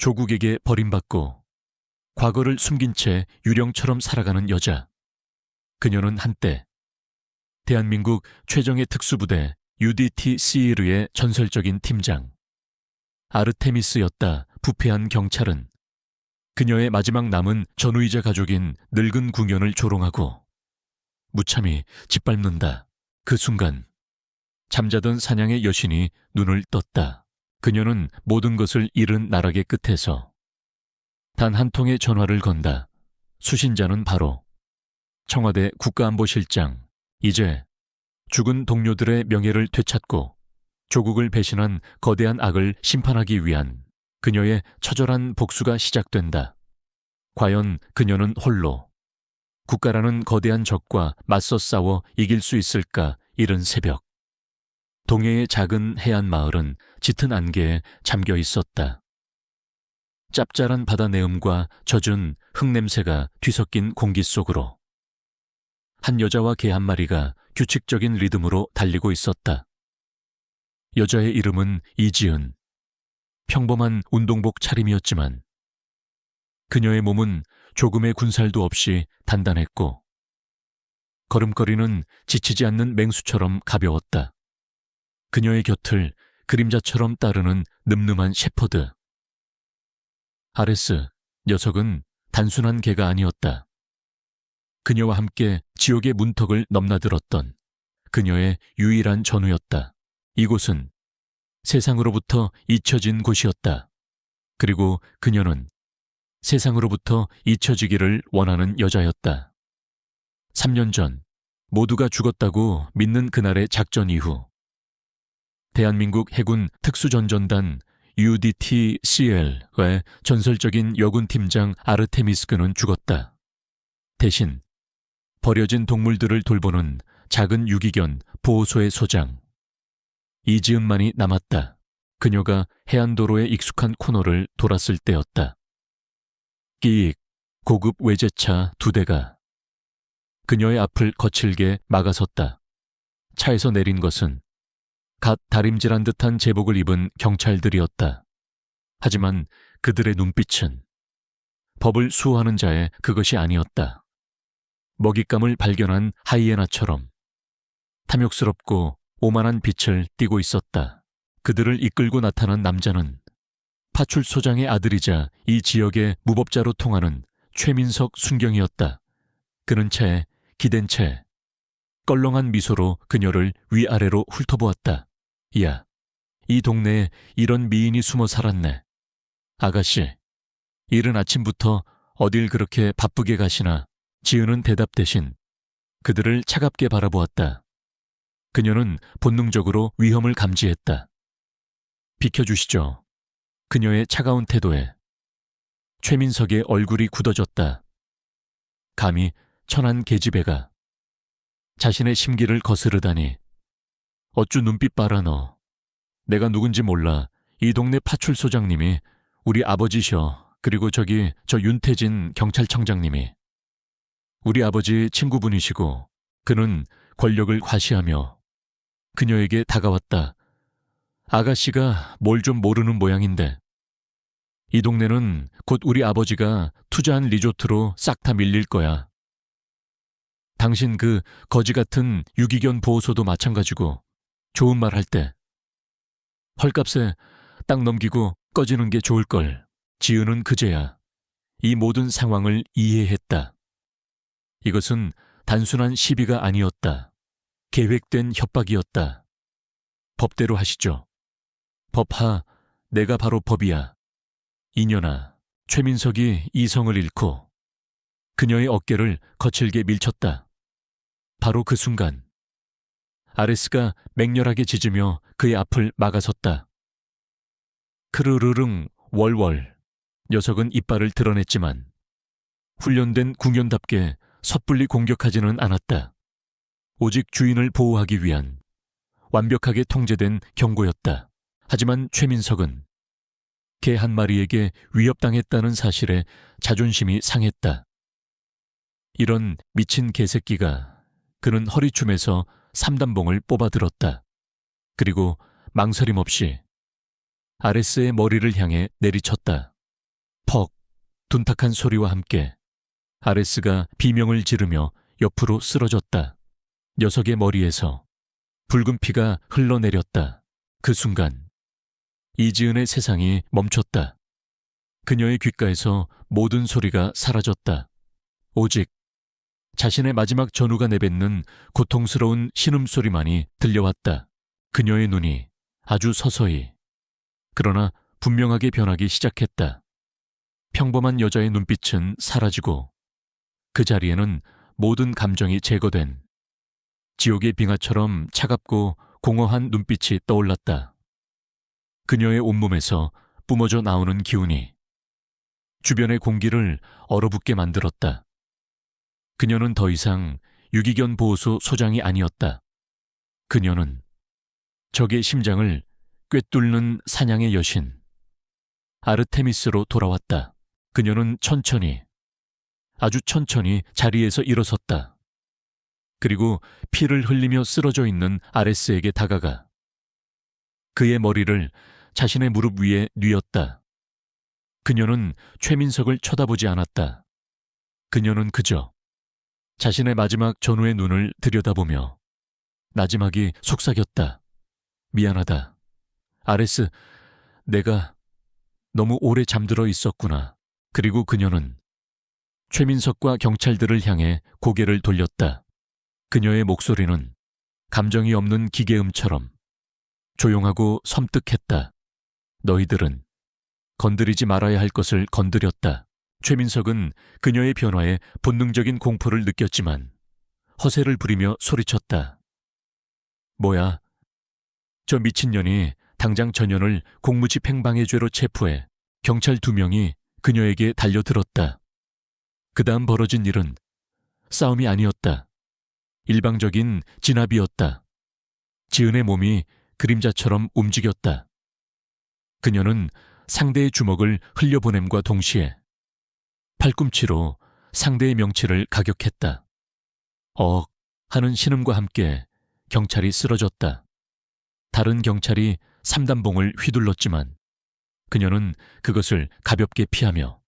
조국에게 버림받고 과거를 숨긴 채 유령처럼 살아가는 여자. 그녀는 한때 대한민국 최정예 특수부대 UDT 시르의 전설적인 팀장 아르테미스였다. 부패한 경찰은 그녀의 마지막 남은 전우이자 가족인 늙은 궁연을 조롱하고 무참히 짓밟는다. 그 순간 잠자던 사냥의 여신이 눈을 떴다. 그녀는 모든 것을 잃은 나락의 끝에서 단 한 통의 전화를 건다. 수신자는 바로 청와대 국가안보실장. 이제 죽은 동료들의 명예를 되찾고 조국을 배신한 거대한 악을 심판하기 위한 그녀의 처절한 복수가 시작된다. 과연 그녀는 홀로 국가라는 거대한 적과 맞서 싸워 이길 수 있을까? 이른 새벽 동해의 작은 해안 마을은 짙은 안개에 잠겨 있었다. 짭짤한 바다 내음과 젖은 흙냄새가 뒤섞인 공기 속으로 한 여자와 개 한 마리가 규칙적인 리듬으로 달리고 있었다. 여자의 이름은 이지은. 평범한 운동복 차림이었지만 그녀의 몸은 조금의 군살도 없이 단단했고 걸음걸이는 지치지 않는 맹수처럼 가벼웠다. 그녀의 곁을 그림자처럼 따르는 늠름한 shepherd. 아레스, 녀석은 단순한 개가 아니었다. 그녀와 함께 지옥의 문턱을 넘나들었던 그녀의 유일한 전우였다. 이곳은 세상으로부터 잊혀진 곳이었다. 그리고 그녀는 세상으로부터 잊혀지기를 원하는 여자였다. 3년 전 모두가 죽었다고 믿는 그날의 작전 이후 대한민국 해군 특수전전단 UDT-CL의 전설적인 여군 팀장 아르테미스크는 죽었다. 대신 버려진 동물들을 돌보는 작은 유기견 보호소의 소장 이지은만이 남았다. 그녀가 해안도로의 익숙한 코너를 돌았을 때였다. 끼익 고급 외제차 2대가 그녀의 앞을 거칠게 막아섰다. 차에서 내린 것은 갓 다림질한 듯한 제복을 입은 경찰들이었다. 하지만 그들의 눈빛은 법을 수호하는 자의 그것이 아니었다. 먹잇감을 발견한 하이에나처럼 탐욕스럽고 오만한 빛을 띠고 있었다. 그들을 이끌고 나타난 남자는 파출소장의 아들이자 이 지역의 무법자로 통하는 최민석 순경이었다. 그는 채 기댄 채 껄렁한 미소로 그녀를 위아래로 훑어보았다. 야, 이 동네에 이런 미인이 숨어 살았네. 아가씨, 이른 아침부터 어딜 그렇게 바쁘게 가시나? 지은은 대답 대신 그들을 차갑게 바라보았다. 그녀는 본능적으로 위험을 감지했다. 비켜주시죠. 그녀의 차가운 태도에 최민석의 얼굴이 굳어졌다. 감히 천한 계집애가 자신의 심기를 거스르다니. 어쭈 눈빛 봐라 너. 내가 누군지 몰라. 이 동네 파출소장님이 우리 아버지셔. 그리고 저 윤태진 경찰청장님이 우리 아버지 친구분이시고 그는 권력을 과시하며 그녀에게 다가왔다. 아가씨가 뭘 좀 모르는 모양인데 이 동네는 곧 우리 아버지가 투자한 리조트로 싹 다 밀릴 거야. 당신 그 거지 같은 유기견 보호소도 마찬가지고 좋은 말 할 때 헐값에 딱 넘기고 꺼지는 게 좋을걸. 지은은 그제야 이 모든 상황을 이해했다. 이것은 단순한 시비가 아니었다. 계획된 협박이었다. 법대로 하시죠. 법하, 내가 바로 법이야. 이년아, 최민석이 이성을 잃고 그녀의 어깨를 거칠게 밀쳤다. 바로 그 순간 아레스가 맹렬하게 짖으며 그의 앞을 막아섰다. 크르르릉 월월. 녀석은 이빨을 드러냈지만 훈련된 궁연답게 섣불리 공격하지는 않았다. 오직 주인을 보호하기 위한 완벽하게 통제된 경고였다. 하지만 최민석은 개 한 마리에게 위협당했다는 사실에 자존심이 상했다. 이런 미친 개새끼가. 그는 허리춤에서 3단봉을 뽑아들었다. 그리고 망설임 없이 아레스의 머리를 향해 내리쳤다. 둔탁한 소리와 함께 아레스가 비명을 지르며 옆으로 쓰러졌다. 녀석의 머리에서 붉은 피가 흘러내렸다. 그 순간 이지은의 세상이 멈췄다. 그녀의 귓가에서 모든 소리가 사라졌다. 오직 자신의 마지막 전우가 내뱉는 고통스러운 신음소리만이 들려왔다. 그녀의 눈이 아주 서서히, 그러나 분명하게 변하기 시작했다. 평범한 여자의 눈빛은 사라지고 그 자리에는 모든 감정이 제거된 지옥의 빙하처럼 차갑고 공허한 눈빛이 떠올랐다. 그녀의 온몸에서 뿜어져 나오는 기운이 주변의 공기를 얼어붙게 만들었다. 그녀는 더 이상 유기견 보호소 소장이 아니었다. 그녀는 적의 심장을 꿰뚫는 사냥의 여신 아르테미스로 돌아왔다. 그녀는 천천히, 아주 천천히 자리에서 일어섰다. 그리고 피를 흘리며 쓰러져 있는 아레스에게 다가가 그의 머리를 자신의 무릎 위에 뉘었다. 그녀는 최민석을 쳐다보지 않았다. 그녀는 그저 자신의 마지막 전우의 눈을 들여다보며 나지막이 속삭였다. 미안하다. 아레스, 내가 너무 오래 잠들어 있었구나. 그리고 그녀는 최민석과 경찰들을 향해 고개를 돌렸다. 그녀의 목소리는 감정이 없는 기계음처럼 조용하고 섬뜩했다. 너희들은 건드리지 말아야 할 것을 건드렸다. 최민석은 그녀의 변화에 본능적인 공포를 느꼈지만 허세를 부리며 소리쳤다. 뭐야? 저 미친년이 당장 전현을 공무집행방해 죄로 체포해 경찰 2명이 그녀에게 달려들었다. 그 다음 벌어진 일은 싸움이 아니었다. 일방적인 진압이었다. 지은의 몸이 그림자처럼 움직였다. 그녀는 상대의 주먹을 흘려보냄과 동시에 팔꿈치로 상대의 명치를 가격했다. 억 하는 신음과 함께 경찰이 쓰러졌다. 다른 경찰이 삼단봉을 휘둘렀지만 그녀는 그것을 가볍게 피하며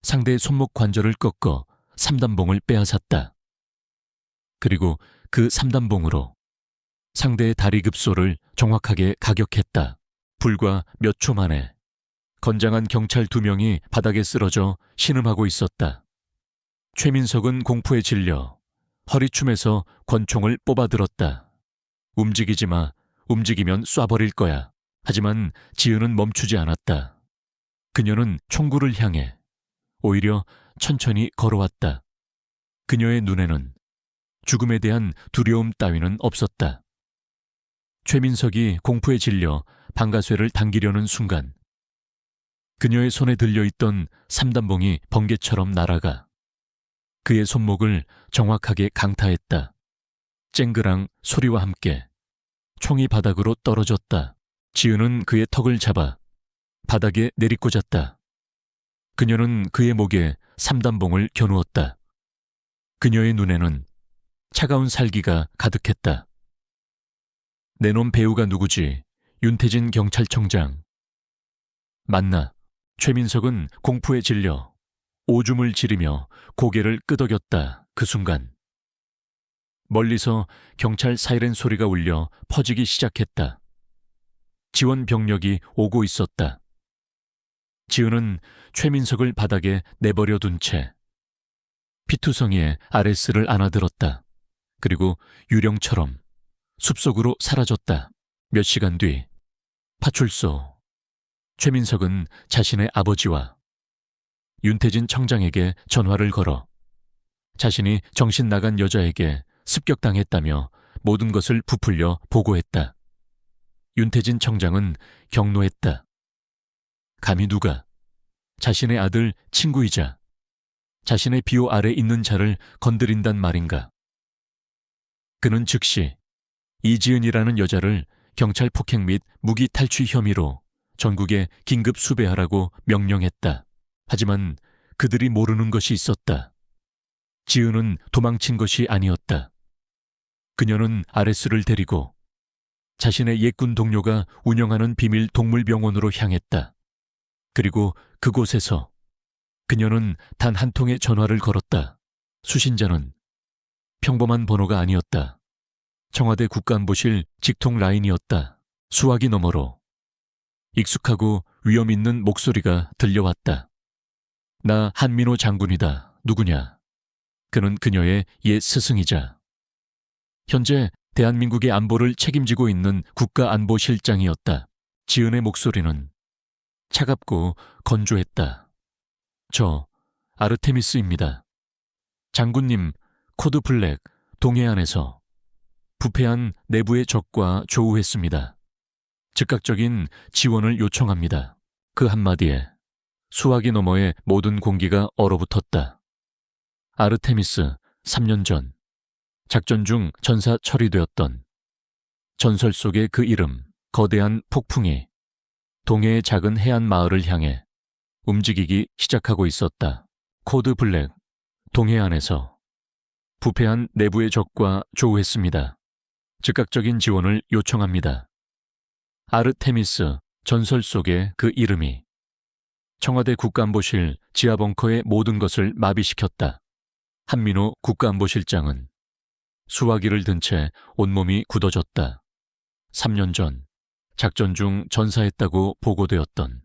상대의 손목 관절을 꺾어 삼단봉을 빼앗았다. 그리고 그 삼단봉으로 상대의 다리 급소를 정확하게 가격했다. 불과 몇 초 만에 건장한 경찰 2명이 바닥에 쓰러져 신음하고 있었다. 최민석은 공포에 질려 허리춤에서 권총을 뽑아들었다. 움직이지 마. 움직이면 쏴버릴 거야. 하지만 지은은 멈추지 않았다. 그녀는 총구를 향해 오히려 천천히 걸어왔다. 그녀의 눈에는 죽음에 대한 두려움 따위는 없었다. 최민석이 공포에 질려 방가쇠를 당기려는 순간 그녀의 손에 들려있던 삼단봉이 번개처럼 날아가 그의 손목을 정확하게 강타했다. 쨍그랑 소리와 함께 총이 바닥으로 떨어졌다. 지은은 그의 턱을 잡아 바닥에 내리꽂았다. 그녀는 그의 목에 삼단봉을 겨누었다. 그녀의 눈에는 차가운 살기가 가득했다. 내 놈 배우가 누구지? 윤태진 경찰청장. 맞나? 최민석은 공포에 질려 오줌을 지르며 고개를 끄덕였다. 그 순간 멀리서 경찰 사이렌 소리가 울려 퍼지기 시작했다. 지원 병력이 오고 있었다. 지은은 최민석을 바닥에 내버려 둔 채 피투성이에 아레스를 안아들었다. 그리고 유령처럼 숲속으로 사라졌다. 몇 시간 뒤 파출소. 최민석은 자신의 아버지와 윤태진 청장에게 전화를 걸어 자신이 정신 나간 여자에게 습격당했다며 모든 것을 부풀려 보고했다. 윤태진 청장은 경노했다. 감히 누가 자신의 아들 친구이자 자신의 비호 아래 있는 자를 건드린단 말인가. 그는 즉시 이지은이라는 여자를 경찰 폭행 및 무기 탈취 혐의로 전국에 긴급 수배하라고 명령했다. 하지만 그들이 모르는 것이 있었다. 지은은 도망친 것이 아니었다. 그녀는 아레스를 데리고 자신의 옛군 동료가 운영하는 비밀 동물병원으로 향했다. 그리고 그곳에서 그녀는 단 한 통의 전화를 걸었다. 수신자는 평범한 번호가 아니었다. 청와대 국가안보실 직통 라인이었다. 수화기 너머로 익숙하고 위험 있는 목소리가 들려왔다. 나 한민호 장군이다. 누구냐? 그는 그녀의 옛 스승이자 현재 대한민국의 안보를 책임지고 있는 국가안보실장이었다. 지은의 목소리는 차갑고 건조했다. 저 아르테미스입니다. 장군님, 코드 블랙 동해안에서 부패한 내부의 적과 조우했습니다. 즉각적인 지원을 요청합니다. 그 한마디에 수화기 너머의 모든 공기가 얼어붙었다. 아르테미스 3년 전 작전 중 전사 처리되었던 전설 속의 그 이름, 거대한 폭풍이 동해의 작은 해안 마을을 향해 움직이기 시작하고 있었다. 코드 블랙 동해안에서 부패한 내부의 적과 조우했습니다. 즉각적인 지원을 요청합니다. 아르테미스 전설 속의 그 이름이 청와대 국가안보실 지하벙커의 모든 것을 마비시켰다. 한민호 국가안보실장은 수화기를 든 채 온몸이 굳어졌다. 3년 전 작전 중 전사했다고 보고되었던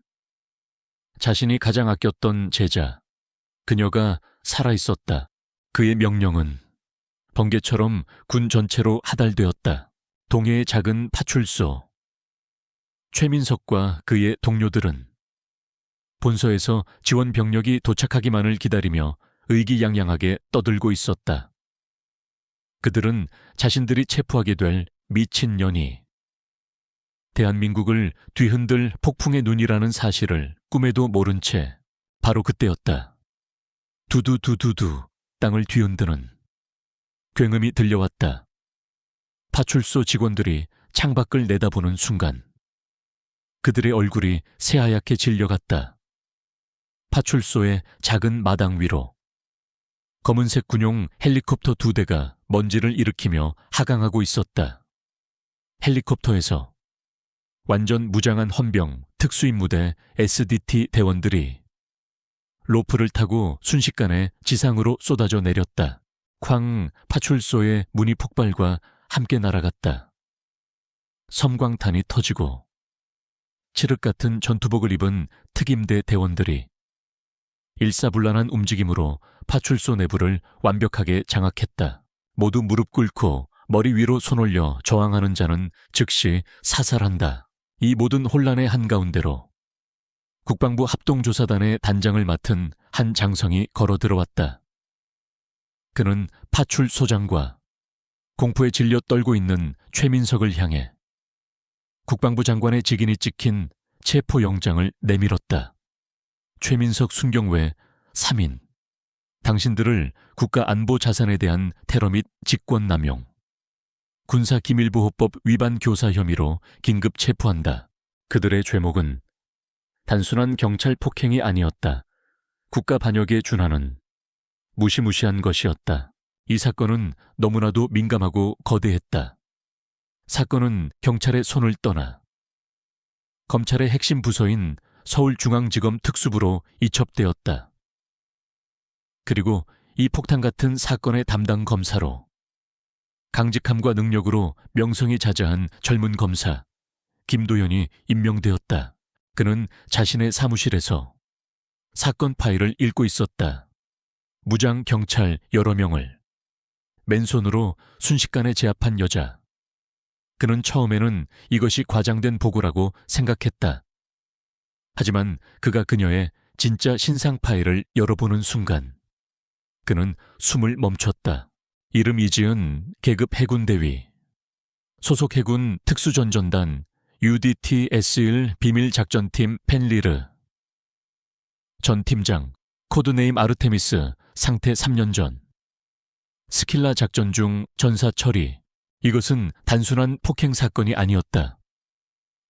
자신이 가장 아꼈던 제자, 그녀가 살아있었다. 그의 명령은 번개처럼 군 전체로 하달되었다. 동해의 작은 파출소. 최민석과 그의 동료들은 본서에서 지원 병력이 도착하기만을 기다리며 의기양양하게 떠들고 있었다. 그들은 자신들이 체포하게 될 미친년이 대한민국을 뒤흔들 폭풍의 눈이라는 사실을 꿈에도 모른 채 바로 그때였다. 두두두두두 땅을 뒤흔드는 굉음이 들려왔다. 파출소 직원들이 창밖을 내다보는 순간 그들의 얼굴이 새하얗게 질려갔다. 파출소의 작은 마당 위로 검은색 군용 헬리콥터 2대가 먼지를 일으키며 하강하고 있었다. 헬리콥터에서 완전 무장한 헌병 특수임무대 SDT 대원들이 로프를 타고 순식간에 지상으로 쏟아져 내렸다. 쾅 파출소의 문이 폭발과 함께 날아갔다. 섬광탄이 터지고 칠흑 같은 전투복을 입은 특임대 대원들이 일사불란한 움직임으로 파출소 내부를 완벽하게 장악했다. 모두 무릎 꿇고 머리 위로 손 올려 저항하는 자는 즉시 사살한다. 이 모든 혼란의 한가운데로 국방부 합동조사단의 단장을 맡은 한 장성이 걸어 들어왔다. 그는 파출소장과 공포에 질려 떨고 있는 최민석을 향해 국방부 장관의 직인이 찍힌 체포영장을 내밀었다. 최민석 순경외 3인. 당신들을 국가안보자산에 대한 테러 및 직권남용, 군사기밀보호법 위반 교사 혐의로 긴급 체포한다. 그들의 죄목은 단순한 경찰 폭행이 아니었다. 국가 반역에 준하는 무시무시한 것이었다. 이 사건은 너무나도 민감하고 거대했다. 사건은 경찰의 손을 떠나 검찰의 핵심 부서인 서울중앙지검 특수부로 이첩되었다. 그리고 이 폭탄 같은 사건의 담당 검사로 강직함과 능력으로 명성이 자자한 젊은 검사 김도연이 임명되었다. 그는 자신의 사무실에서 사건 파일을 읽고 있었다. 무장 경찰 여러 명을 맨손으로 순식간에 제압한 여자. 그는 처음에는 이것이 과장된 보고라고 생각했다. 하지만 그가 그녀의 진짜 신상 파일을 열어보는 순간 그는 숨을 멈췄다. 이름 이지은 계급 해군대위, 소속 해군 특수전전단 UDT-S1 비밀작전팀 펜리르, 전 팀장 코드네임 아르테미스 상태 3년 전, 스킬라 작전 중 전사 처리. 이것은 단순한 폭행 사건이 아니었다.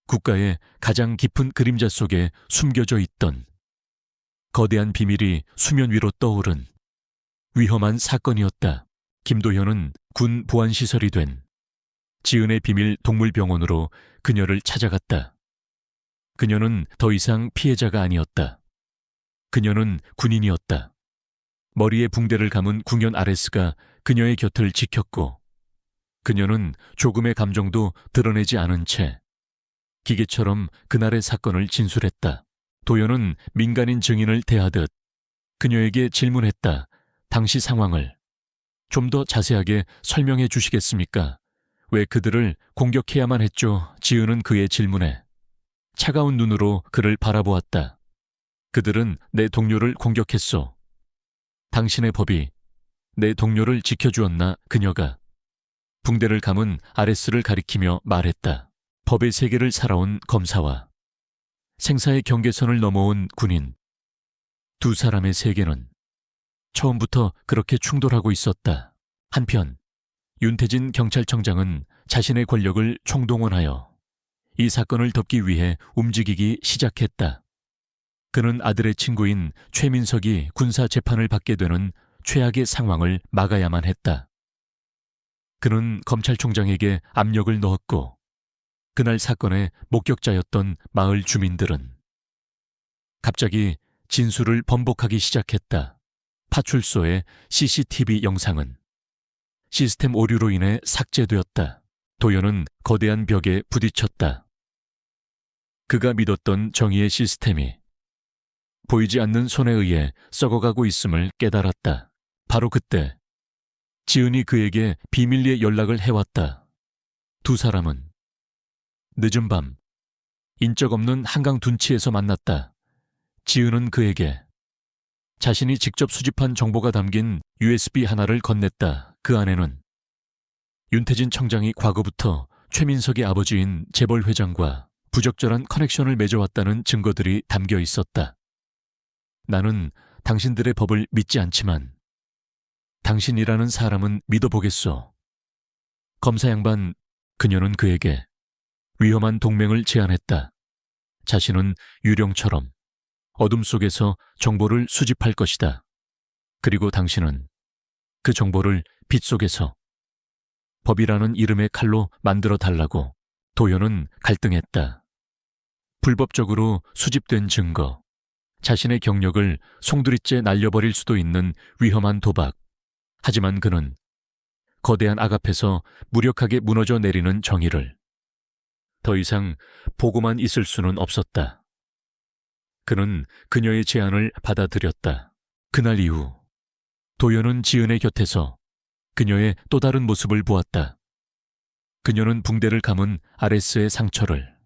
국가의 가장 깊은 그림자 속에 숨겨져 있던 거대한 비밀이 수면 위로 떠오른 위험한 사건이었다. 김도현은 군 보안시설이 된 지은의 비밀 동물병원으로 그녀를 찾아갔다. 그녀는 더 이상 피해자가 아니었다. 그녀는 군인이었다. 머리에 붕대를 감은 궁연 아레스가 그녀의 곁을 지켰고 그녀는 조금의 감정도 드러내지 않은 채 기계처럼 그날의 사건을 진술했다. 도연은 민간인 증인을 대하듯 그녀에게 질문했다. 당시 상황을 좀 더 자세하게 설명해 주시겠습니까? 왜 그들을 공격해야만 했죠? 지은은 그의 질문에 차가운 눈으로 그를 바라보았다. 그들은 내 동료를 공격했소. 당신의 법이 내 동료를 지켜주었나? 그녀가 붕대를 감은 아레스를 가리키며 말했다. 법의 세계를 살아온 검사와 생사의 경계선을 넘어온 군인. 두 사람의 세계는 처음부터 그렇게 충돌하고 있었다. 한편 윤태진 경찰청장은 자신의 권력을 총동원하여 이 사건을 덮기 위해 움직이기 시작했다. 그는 아들의 친구인 최민석이 군사 재판을 받게 되는 최악의 상황을 막아야만 했다. 그는 검찰총장에게 압력을 넣었고 그날 사건의 목격자였던 마을 주민들은 갑자기 진술을 번복하기 시작했다. 파출소의 CCTV 영상은 시스템 오류로 인해 삭제되었다. 도연은 거대한 벽에 부딪혔다. 그가 믿었던 정의의 시스템이 보이지 않는 손에 의해 썩어가고 있음을 깨달았다. 바로 그때 지은이 그에게 비밀리에 연락을 해왔다. 두 사람은 늦은 밤 인적 없는 한강 둔치에서 만났다. 지은은 그에게 자신이 직접 수집한 정보가 담긴 USB 하나를 건넸다. 그 안에는 윤태진 청장이 과거부터 최민석의 아버지인 재벌 회장과 부적절한 커넥션을 맺어왔다는 증거들이 담겨 있었다. 나는 당신들의 법을 믿지 않지만 당신이라는 사람은 믿어보겠소. 검사 양반, 그녀는 그에게 위험한 동맹을 제안했다. 자신은 유령처럼 어둠 속에서 정보를 수집할 것이다. 그리고 당신은 그 정보를 빛 속에서 법이라는 이름의 칼로 만들어 달라고. 도연은 갈등했다. 불법적으로 수집된 증거, 자신의 경력을 송두리째 날려버릴 수도 있는 위험한 도박. 하지만 그는 거대한 악 앞에서 무력하게 무너져 내리는 정의를 더 이상 보고만 있을 수는 없었다. 그는 그녀의 제안을 받아들였다. 그날 이후 도연은 지은의 곁에서 그녀의 또 다른 모습을 보았다. 그녀는 붕대를 감은 아레스의 상처를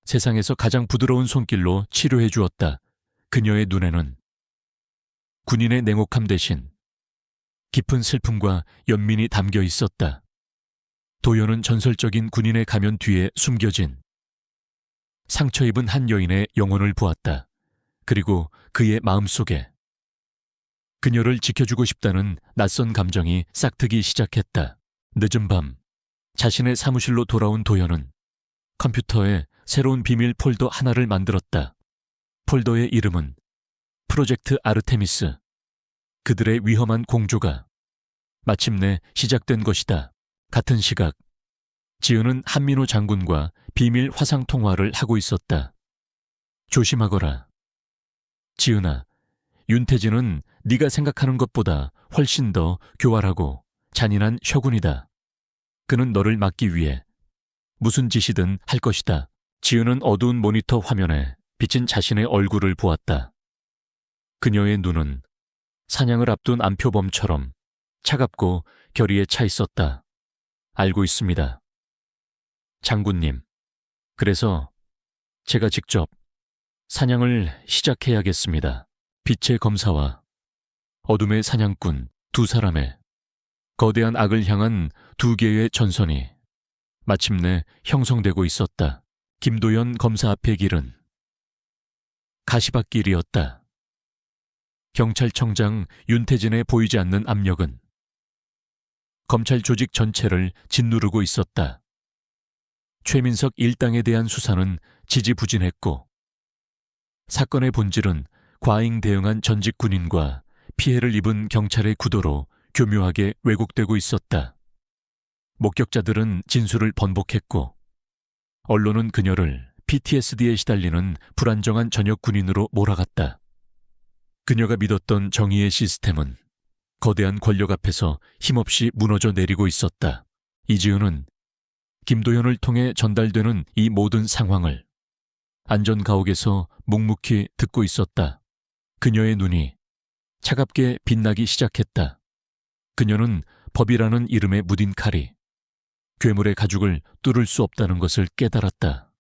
세상에서 가장 부드러운 손길로 치료해 주었다. 그녀의 눈에는 군인의 냉혹함 대신 깊은 슬픔과 연민이 담겨 있었다. 도연은 전설적인 군인의 가면 뒤에 숨겨진 상처 입은 한 여인의 영혼을 보았다. 그리고 그의 마음속에 그녀를 지켜주고 싶다는 낯선 감정이 싹트기 시작했다. 늦은 밤 자신의 사무실로 돌아온 도연은 컴퓨터에 새로운 비밀 폴더 하나를 만들었다. 폴더의 이름은 프로젝트 아르테미스. 그들의 위험한 공조가 마침내 시작된 것이다. 같은 시각 지은은 한민호 장군과 비밀 화상 통화를 하고 있었다. 조심하거라. 지은아, 윤태진은 네가 생각하는 것보다 훨씬 더 교활하고 잔인한 셔군이다. 그는 너를 막기 위해 무슨 짓이든 할 것이다. 지은은 어두운 모니터 화면에 비친 자신의 얼굴을 보았다. 그녀의 눈은 사냥을 앞둔 안표범처럼 차갑고 결의에 차 있었다. 알고 있습니다. 장군님, 그래서 제가 직접 사냥을 시작해야겠습니다. 빛의 검사와 어둠의 사냥꾼 두 사람의 거대한 악을 향한 두 개의 전선이 마침내 형성되고 있었다. 김도연 검사 앞의 길은 가시밭길이었다. 경찰청장 윤태진의 보이지 않는 압력은 검찰 조직 전체를 짓누르고 있었다. 최민석 일당에 대한 수사는 지지부진했고 사건의 본질은 과잉 대응한 전직 군인과 피해를 입은 경찰의 구도로 교묘하게 왜곡되고 있었다. 목격자들은 진술을 번복했고 언론은 그녀를 PTSD에 시달리는 불안정한 전역 군인으로 몰아갔다. 그녀가 믿었던 정의의 시스템은 거대한 권력 앞에서 힘없이 무너져 내리고 있었다. 이지은은 김도현을 통해 전달되는 이 모든 상황을 안전가옥에서 묵묵히 듣고 있었다. 그녀의 눈이 차갑게 빛나기 시작했다. 그녀는 법이라는 이름에 묻인 칼이 괴물의 가죽을 뚫을 수 없다는 것을 깨달았다.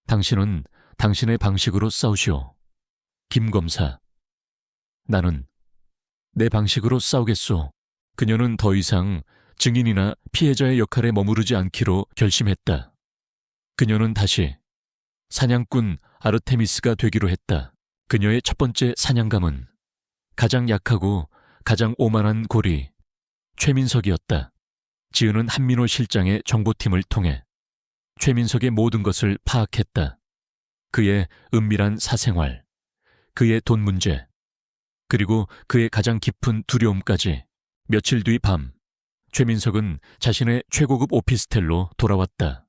당신은 당신의 방식으로 싸우시오. 김 검사. 나는 내 방식으로 싸우겠소. 그녀는 더 이상 증인이나 피해자의 역할에 머무르지 않기로 결심했다. 그녀는 다시 사냥꾼 아르테미스가 되기로 했다. 그녀의 첫 번째 사냥감은 가장 약하고 가장 오만한 고리 최민석이었다. 지은은 한민호 실장의 정보팀을 통해 최민석의 모든 것을 파악했다. 그의 은밀한 사생활, 그의 돈 문제, 그리고 그의 가장 깊은 두려움까지. 며칠 뒤 밤, 최민석은 자신의 최고급 오피스텔로 돌아왔다.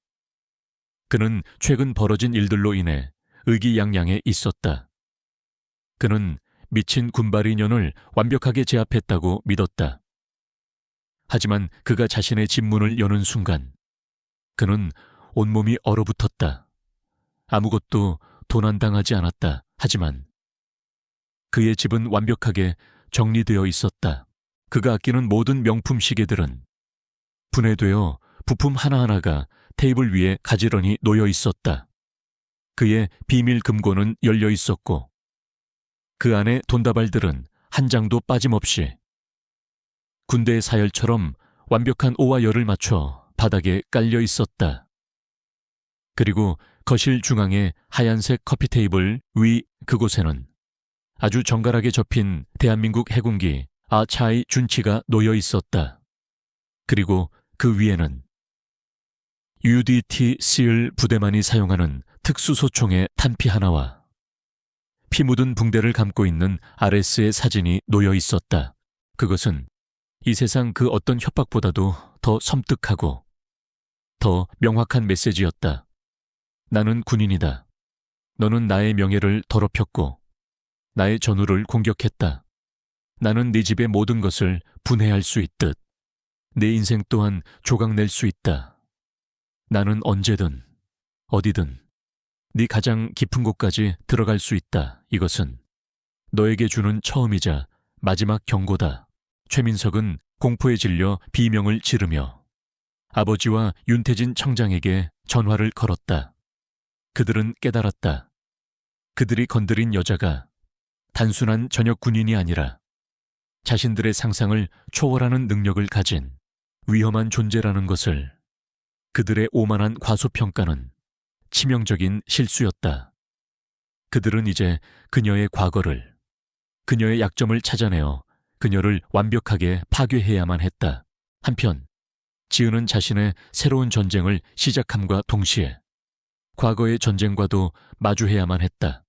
그는 최근 벌어진 일들로 인해 의기양양해 있었다. 그는 미친 군발이 년을 완벽하게 제압했다고 믿었다. 하지만 그가 자신의 집문을 여는 순간 그는 온몸이 얼어붙었다. 아무것도 도난당하지 않았다. 하지만 그의 집은 완벽하게 정리되어 있었다. 그가 아끼는 모든 명품 시계들은 분해되어 부품 하나하나가 테이블 위에 가지런히 놓여 있었다. 그의 비밀 금고는 열려 있었고 그 안에 돈다발들은 한 장도 빠짐없이 군대의 사열처럼 완벽한 오와 열을 맞춰 바닥에 깔려 있었다. 그리고 거실 중앙의 하얀색 커피 테이블 위 그곳에는 아주 정갈하게 접힌 대한민국 해군기 아차이 준치가 놓여 있었다. 그리고 그 위에는 UDT SEAL 부대만이 사용하는 특수소총의 탄피 하나와 피 묻은 붕대를 감고 있는 RS의 사진이 놓여 있었다. 그것은 이 세상 그 어떤 협박보다도 더 섬뜩하고 더 명확한 메시지였다. 나는 군인이다. 너는 나의 명예를 더럽혔고 나의 전우를 공격했다. 나는 네 집의 모든 것을 분해할 수 있듯 내 인생 또한 조각낼 수 있다. 나는 언제든 어디든 네 가장 깊은 곳까지 들어갈 수 있다. 이것은 너에게 주는 처음이자 마지막 경고다. 최민석은 공포에 질려 비명을 지르며 아버지와 윤태진 청장에게 전화를 걸었다. 그들은 깨달았다. 그들이 건드린 여자가 단순한 전역 군인이 아니라 자신들의 상상을 초월하는 능력을 가진 위험한 존재라는 것을. 그들의 오만한 과소평가는 치명적인 실수였다. 그들은 이제 그녀의 과거를, 그녀의 약점을 찾아내어 그녀를 완벽하게 파괴해야만 했다. 한편 지은은 자신의 새로운 전쟁을 시작함과 동시에 과거의 전쟁과도 마주해야만 했다.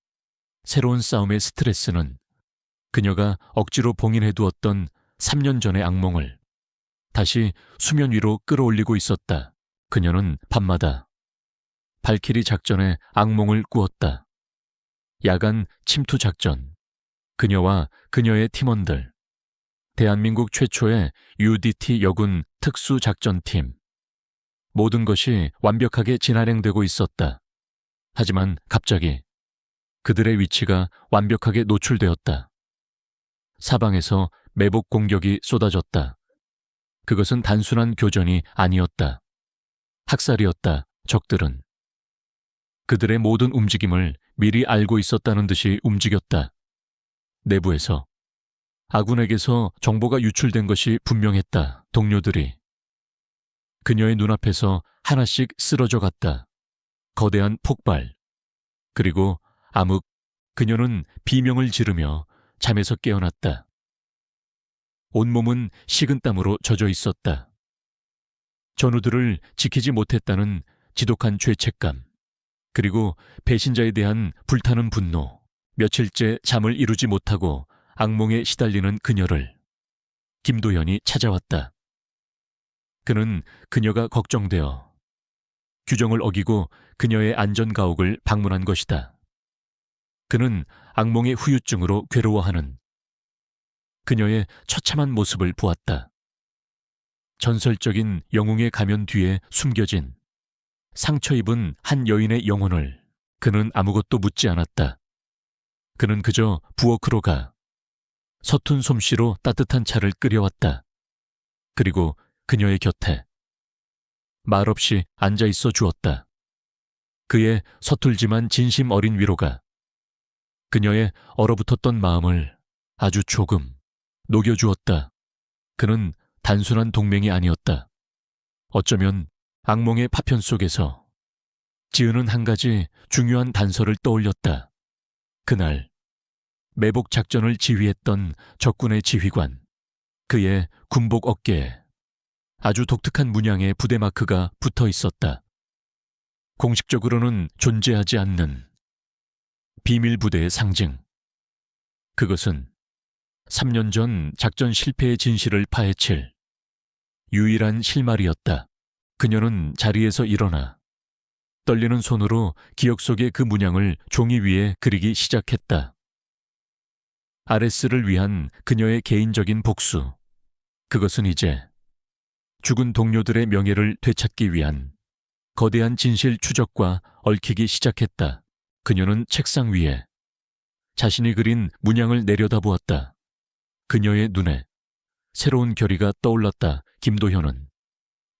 새로운 싸움의 스트레스는 그녀가 억지로 봉인해두었던 3년 전의 악몽을 다시 수면 위로 끌어올리고 있었다. 그녀는 밤마다 발키리 작전의 악몽을 꾸었다. 야간 침투 작전, 그녀와 그녀의 팀원들, 대한민국 최초의 UDT 여군 특수작전팀. 모든 것이 완벽하게 진행되고 있었다. 하지만 갑자기 그들의 위치가 완벽하게 노출되었다. 사방에서 매복 공격이 쏟아졌다. 그것은 단순한 교전이 아니었다. 학살이었다. 적들은 그들의 모든 움직임을 미리 알고 있었다는 듯이 움직였다. 내부에서 아군에게서 정보가 유출된 것이 분명했다. 동료들이 그녀의 눈앞에서 하나씩 쓰러져 갔다. 거대한 폭발. 그리고 암흑. 그녀는 비명을 지르며 잠에서 깨어났다. 온몸은 식은땀으로 젖어 있었다. 전우들을 지키지 못했다는 지독한 죄책감, 그리고 배신자에 대한 불타는 분노, 며칠째 잠을 이루지 못하고 악몽에 시달리는 그녀를 김도현이 찾아왔다. 그는 그녀가 걱정되어 규정을 어기고 그녀의 안전가옥을 방문한 것이다. 그는 악몽의 후유증으로 괴로워하는 그녀의 처참한 모습을 보았다. 전설적인 영웅의 가면 뒤에 숨겨진 상처 입은 한 여인의 영혼을 그는 아무것도 묻지 않았다. 그는 그저 부엌으로 가 서툰 솜씨로 따뜻한 차를 끓여왔다. 그리고 그녀의 곁에 말없이 앉아 있어 주었다. 그의 서툴지만 진심 어린 위로가 그녀의 얼어붙었던 마음을 아주 조금 녹여주었다. 그는 단순한 동맹이 아니었다. 어쩌면 악몽의 파편 속에서 지은은 한 가지 중요한 단서를 떠올렸다. 그날 매복 작전을 지휘했던 적군의 지휘관, 그의 군복 어깨에 아주 독특한 문양의 부대 마크가 붙어 있었다. 공식적으로는 존재하지 않는 비밀 부대의 상징. 그것은 3년 전 작전 실패의 진실을 파헤칠 유일한 실마리였다. 그녀는 자리에서 일어나 떨리는 손으로 기억 속의 그 문양을 종이 위에 그리기 시작했다. 아레스를 위한 그녀의 개인적인 복수. 그것은 이제 죽은 동료들의 명예를 되찾기 위한 거대한 진실 추적과 얽히기 시작했다. 그녀는 책상 위에 자신이 그린 문양을 내려다보았다. 그녀의 눈에 새로운 결의가 떠올랐다. 김도현은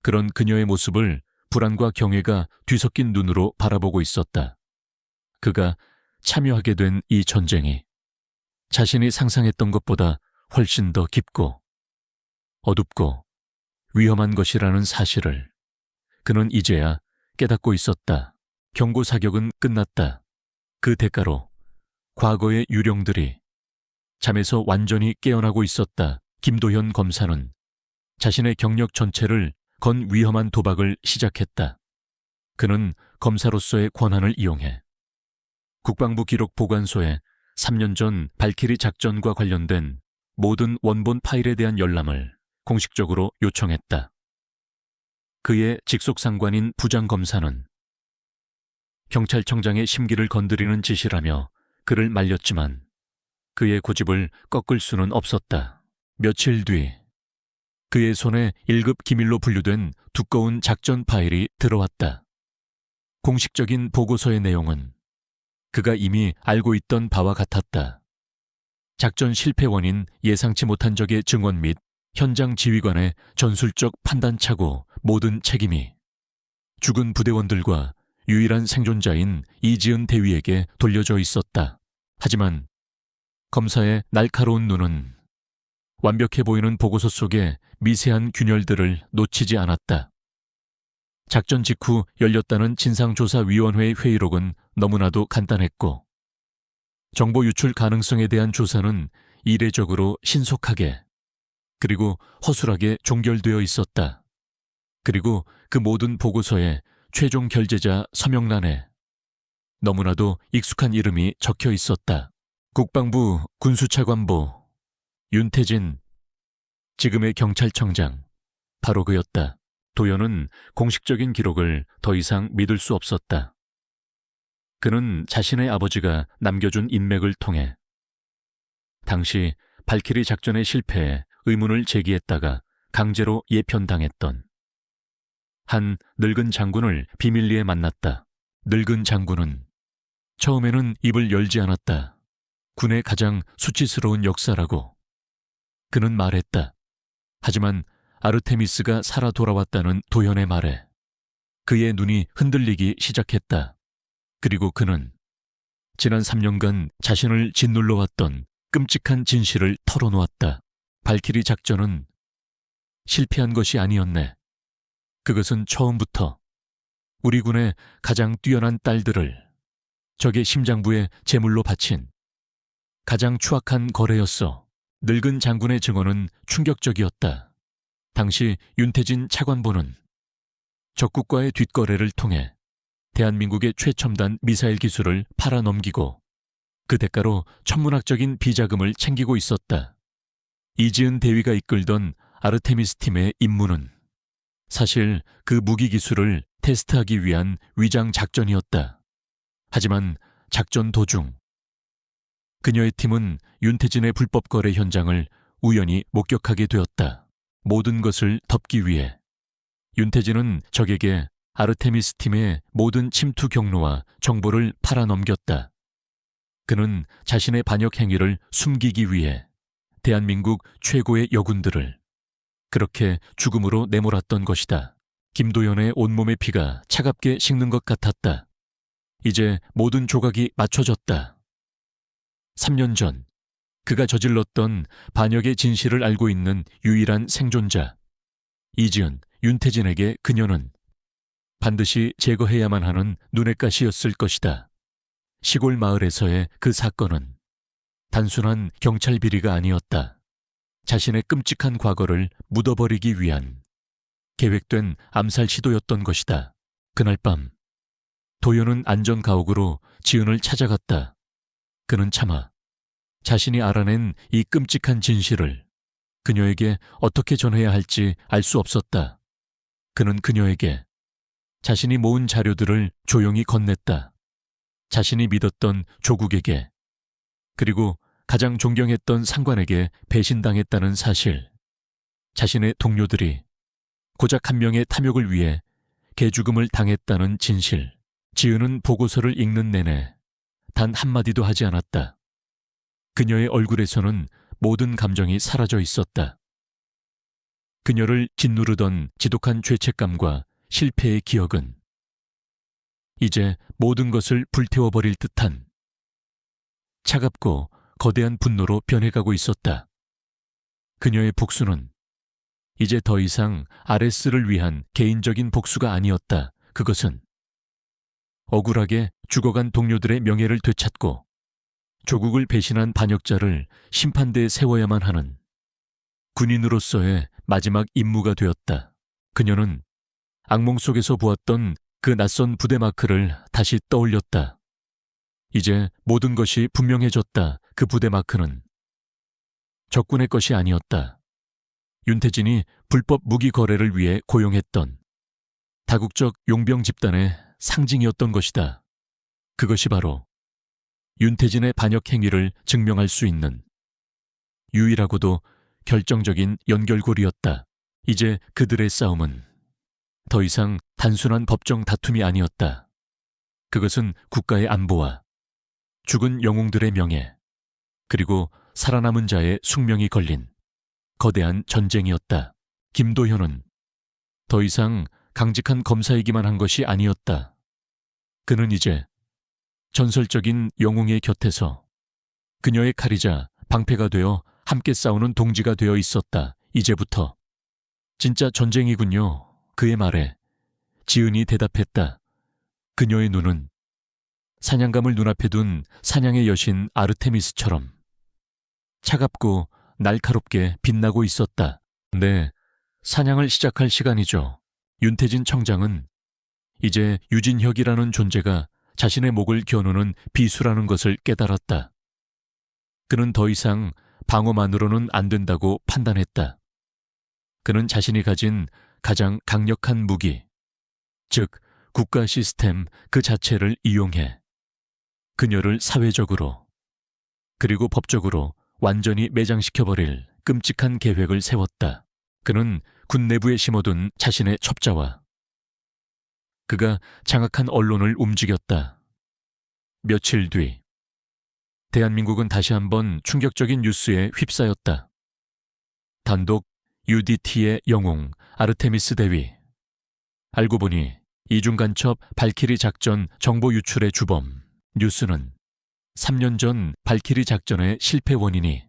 그런 그녀의 모습을 불안과 경외가 뒤섞인 눈으로 바라보고 있었다. 그가 참여하게 된 이 전쟁이 자신이 상상했던 것보다 훨씬 더 깊고 어둡고 위험한 것이라는 사실을 그는 이제야 깨닫고 있었다. 경고 사격은 끝났다. 그 대가로 과거의 유령들이 잠에서 완전히 깨어나고 있었다. 김도현 검사는 자신의 경력 전체를 건 위험한 도박을 시작했다. 그는 검사로서의 권한을 이용해 국방부 기록 보관소에 3년 전 발키리 작전과 관련된 모든 원본 파일에 대한 열람을 공식적으로 요청했다. 그의 직속 상관인 부장검사는 경찰청장의 심기를 건드리는 짓이라며 그를 말렸지만 그의 고집을 꺾을 수는 없었다. 며칠 뒤 그의 손에 1급 기밀로 분류된 두꺼운 작전 파일이 들어왔다. 공식적인 보고서의 내용은 그가 이미 알고 있던 바와 같았다. 작전 실패 원인 예상치 못한 적의 증언 및 현장 지휘관의 전술적 판단착오 모든 책임이 죽은 부대원들과 유일한 생존자인 이지은 대위에게 돌려져 있었다. 하지만 검사의 날카로운 눈은 완벽해 보이는 보고서 속에 미세한 균열들을 놓치지 않았다. 작전 직후 열렸다는 진상조사위원회의 회의록은 너무나도 간단했고 정보 유출 가능성에 대한 조사는 이례적으로 신속하게 그리고 허술하게 종결되어 있었다. 그리고 그 모든 보고서의 최종 결재자 서명란에 너무나도 익숙한 이름이 적혀 있었다. 국방부 군수차관보 윤태진, 지금의 경찰청장, 바로 그였다. 도연은 공식적인 기록을 더 이상 믿을 수 없었다. 그는 자신의 아버지가 남겨준 인맥을 통해 당시 발키리 작전의 실패에 의문을 제기했다가 강제로 예편당했던 한 늙은 장군을 비밀리에 만났다. 늙은 장군은 처음에는 입을 열지 않았다. 군의 가장 수치스러운 역사라고 그는 말했다. 하지만 아르테미스가 살아 돌아왔다는 도연의 말에 그의 눈이 흔들리기 시작했다. 그리고 그는 지난 3년간 자신을 짓눌러왔던 끔찍한 진실을 털어놓았다. 발키리 작전은 실패한 것이 아니었네. 그것은 처음부터 우리 군의 가장 뛰어난 딸들을 적의 심장부에 제물로 바친 가장 추악한 거래였어. 늙은 장군의 증언은 충격적이었다. 당시 윤태진 차관보는 적국과의 뒷거래를 통해 대한민국의 최첨단 미사일 기술을 팔아넘기고 그 대가로 천문학적인 비자금을 챙기고 있었다. 이지은 대위가 이끌던 아르테미스 팀의 임무는 사실 그 무기 기술을 테스트하기 위한 위장 작전이었다. 하지만 작전 도중 그녀의 팀은 윤태진의 불법 거래 현장을 우연히 목격하게 되었다. 모든 것을 덮기 위해 윤태진은 적에게 아르테미스 팀의 모든 침투 경로와 정보를 팔아넘겼다. 그는 자신의 반역 행위를 숨기기 위해 대한민국 최고의 여군들을 그렇게 죽음으로 내몰았던 것이다. 김도연의 온몸의 피가 차갑게 식는 것 같았다. 이제 모든 조각이 맞춰졌다. 3년 전 그가 저질렀던 반역의 진실을 알고 있는 유일한 생존자 이지은, 윤태진에게 그녀는 반드시 제거해야만 하는 눈의 가시였을 것이다. 시골 마을에서의 그 사건은 단순한 경찰 비리가 아니었다. 자신의 끔찍한 과거를 묻어버리기 위한 계획된 암살 시도였던 것이다. 그날 밤 도연은 안전가옥으로 지은을 찾아갔다. 그는 차마 자신이 알아낸 이 끔찍한 진실을 그녀에게 어떻게 전해야 할지 알 수 없었다. 그는 그녀에게 자신이 모은 자료들을 조용히 건넸다. 자신이 믿었던 조국에게, 그리고 가장 존경했던 상관에게 배신당했다는 사실, 자신의 동료들이 고작 한 명의 탐욕을 위해 개죽음을 당했다는 진실. 지은은 보고서를 읽는 내내 단 한마디도 하지 않았다. 그녀의 얼굴에서는 모든 감정이 사라져 있었다. 그녀를 짓누르던 지독한 죄책감과 실패의 기억은 이제 모든 것을 불태워버릴 듯한 차갑고 거대한 분노로 변해가고 있었다. 그녀의 복수는 이제 더 이상 아레스를 위한 개인적인 복수가 아니었다. 그것은 억울하게 죽어간 동료들의 명예를 되찾고 조국을 배신한 반역자를 심판대에 세워야만 하는 군인으로서의 마지막 임무가 되었다. 그녀는 악몽 속에서 보았던 그 낯선 부대 마크를 다시 떠올렸다. 이제 모든 것이 분명해졌다. 그 부대 마크는 적군의 것이 아니었다. 윤태진이 불법 무기 거래를 위해 고용했던 다국적 용병 집단의 상징이었던 것이다. 그것이 바로 윤태진의 반역 행위를 증명할 수 있는 유일하고도 결정적인 연결고리였다. 이제 그들의 싸움은 더 이상 단순한 법정 다툼이 아니었다. 그것은 국가의 안보와 죽은 영웅들의 명예, 그리고 살아남은 자의 숙명이 걸린 거대한 전쟁이었다. 김도현은 더 이상 강직한 검사이기만 한 것이 아니었다. 그는 이제 전설적인 영웅의 곁에서 그녀의 칼이자 방패가 되어 함께 싸우는 동지가 되어 있었다. 이제부터 진짜 전쟁이군요. 그의 말에 지은이 대답했다. 그녀의 눈은 사냥감을 눈앞에 둔 사냥의 여신 아르테미스처럼 차갑고 날카롭게 빛나고 있었다. 네, 사냥을 시작할 시간이죠. 윤태진 청장은 이제 유진혁이라는 존재가 자신의 목을 겨누는 비수라는 것을 깨달았다. 그는 더 이상 방어만으로는 안 된다고 판단했다. 그는 자신이 가진 가장 강력한 무기, 즉 국가 시스템 그 자체를 이용해 그녀를 사회적으로 그리고 법적으로 완전히 매장시켜버릴 끔찍한 계획을 세웠다. 그는 군 내부에 심어둔 자신의 첩자와 그가 장악한 언론을 움직였다. 며칠 뒤 대한민국은 다시 한번 충격적인 뉴스에 휩싸였다. 단독 UDT의 영웅 아르테미스 대위. 알고 보니 이중간첩 발키리 작전 정보 유출의 주범. 뉴스는 3년 전 발키리 작전의 실패 원인이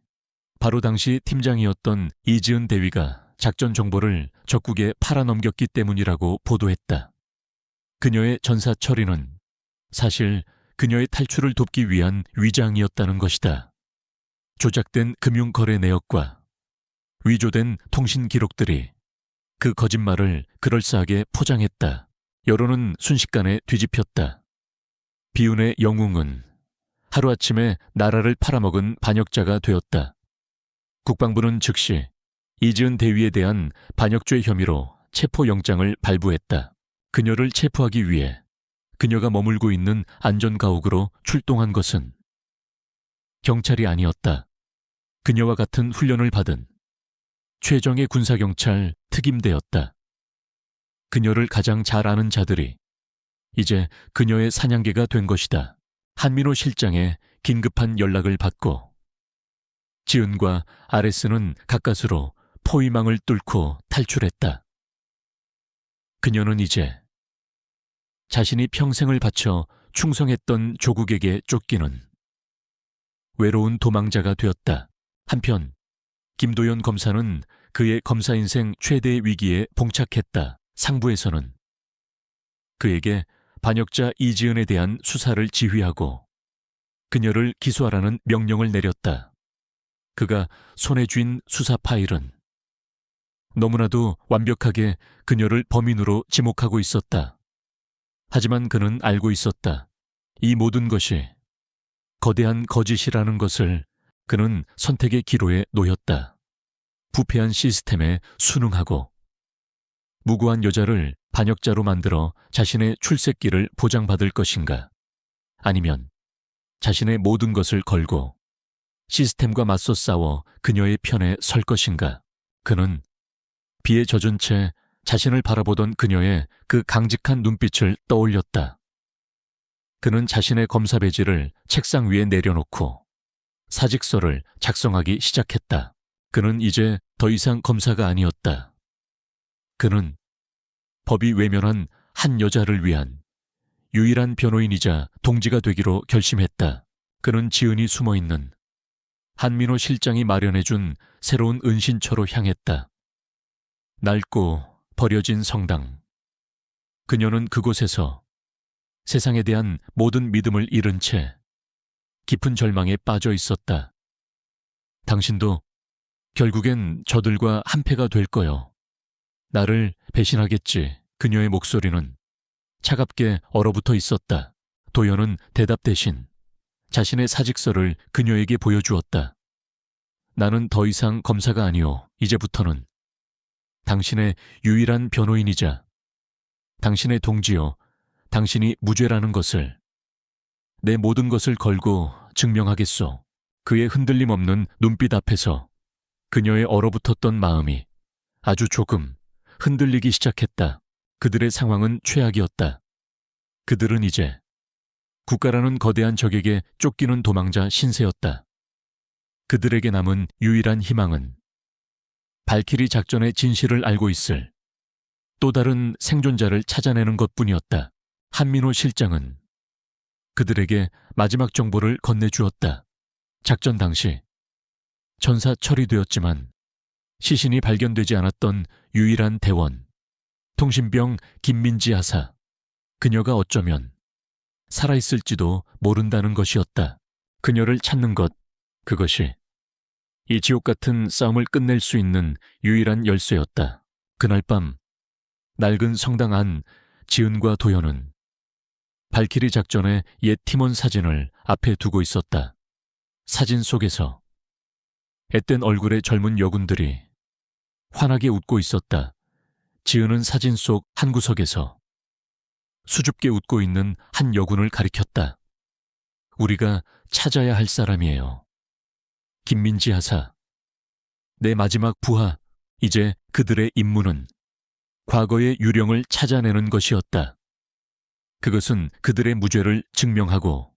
바로 당시 팀장이었던 이지은 대위가 작전 정보를 적국에 팔아넘겼기 때문이라고 보도했다. 그녀의 전사 처리는 사실 그녀의 탈출을 돕기 위한 위장이었다는 것이다. 조작된 금융거래 내역과 위조된 통신 기록들이 그 거짓말을 그럴싸하게 포장했다. 여론은 순식간에 뒤집혔다. 비운의 영웅은 하루아침에 나라를 팔아먹은 반역자가 되었다. 국방부는 즉시 이지은 대위에 대한 반역죄 혐의로 체포영장을 발부했다. 그녀를 체포하기 위해 그녀가 머물고 있는 안전가옥으로 출동한 것은 경찰이 아니었다. 그녀와 같은 훈련을 받은 최정예 군사경찰 특임대였다. 그녀를 가장 잘 아는 자들이 이제 그녀의 사냥개가 된 것이다. 한민호 실장의 긴급한 연락을 받고 지은과 아레스는 가까스로 포위망을 뚫고 탈출했다. 그녀는 이제 자신이 평생을 바쳐 충성했던 조국에게 쫓기는 외로운 도망자가 되었다. 한편 김도연 검사는 그의 검사 인생 최대의 위기에 봉착했다. 상부에서는 그에게 반역자 이지은에 대한 수사를 지휘하고 그녀를 기소하라는 명령을 내렸다. 그가 손에 쥔 수사 파일은 너무나도 완벽하게 그녀를 범인으로 지목하고 있었다. 하지만 그는 알고 있었다. 이 모든 것이 거대한 거짓이라는 것을. 그는 선택의 기로에 놓였다. 부패한 시스템에 순응하고 무고한 여자를 반역자로 만들어 자신의 출세길을 보장받을 것인가? 아니면 자신의 모든 것을 걸고 시스템과 맞서 싸워 그녀의 편에 설 것인가? 그는 비에 젖은 채 자신을 바라보던 그녀의 그 강직한 눈빛을 떠올렸다. 그는 자신의 검사 배지를 책상 위에 내려놓고 사직서를 작성하기 시작했다. 그는 이제 더 이상 검사가 아니었다. 그는 법이 외면한 한 여자를 위한 유일한 변호인이자 동지가 되기로 결심했다. 그는 지은이 숨어있는 한민호 실장이 마련해준 새로운 은신처로 향했다. 낡고 버려진 성당. 그녀는 그곳에서 세상에 대한 모든 믿음을 잃은 채 깊은 절망에 빠져 있었다. 당신도 결국엔 저들과 한패가 될 거요. 나를 배신하겠지. 그녀의 목소리는 차갑게 얼어붙어 있었다. 도연은 대답 대신 자신의 사직서를 그녀에게 보여주었다. 나는 더 이상 검사가 아니오. 이제부터는 당신의 유일한 변호인이자 당신의 동지요. 당신이 무죄라는 것을 내 모든 것을 걸고 증명하겠소. 그의 흔들림 없는 눈빛 앞에서 그녀의 얼어붙었던 마음이 아주 조금 흔들리기 시작했다. 그들의 상황은 최악이었다. 그들은 이제 국가라는 거대한 적에게 쫓기는 도망자 신세였다. 그들에게 남은 유일한 희망은 발키리 작전의 진실을 알고 있을 또 다른 생존자를 찾아내는 것뿐이었다. 한민호 실장은 그들에게 마지막 정보를 건네주었다. 작전 당시 전사 처리되었지만 시신이 발견되지 않았던 유일한 대원, 통신병 김민지 하사. 그녀가 어쩌면 살아있을지도 모른다는 것이었다. 그녀를 찾는 것, 그것이 이 지옥 같은 싸움을 끝낼 수 있는 유일한 열쇠였다. 그날 밤 낡은 성당 안 지은과 도연은 발키리 작전의 옛 팀원 사진을 앞에 두고 있었다. 사진 속에서 앳된 얼굴의 젊은 여군들이 환하게 웃고 있었다. 지은은 사진 속 한 구석에서 수줍게 웃고 있는 한 여군을 가리켰다. 우리가 찾아야 할 사람이에요. 김민지 하사. 내 마지막 부하. 이제 그들의 임무는 과거의 유령을 찾아내는 것이었다. 그것은 그들의 무죄를 증명하고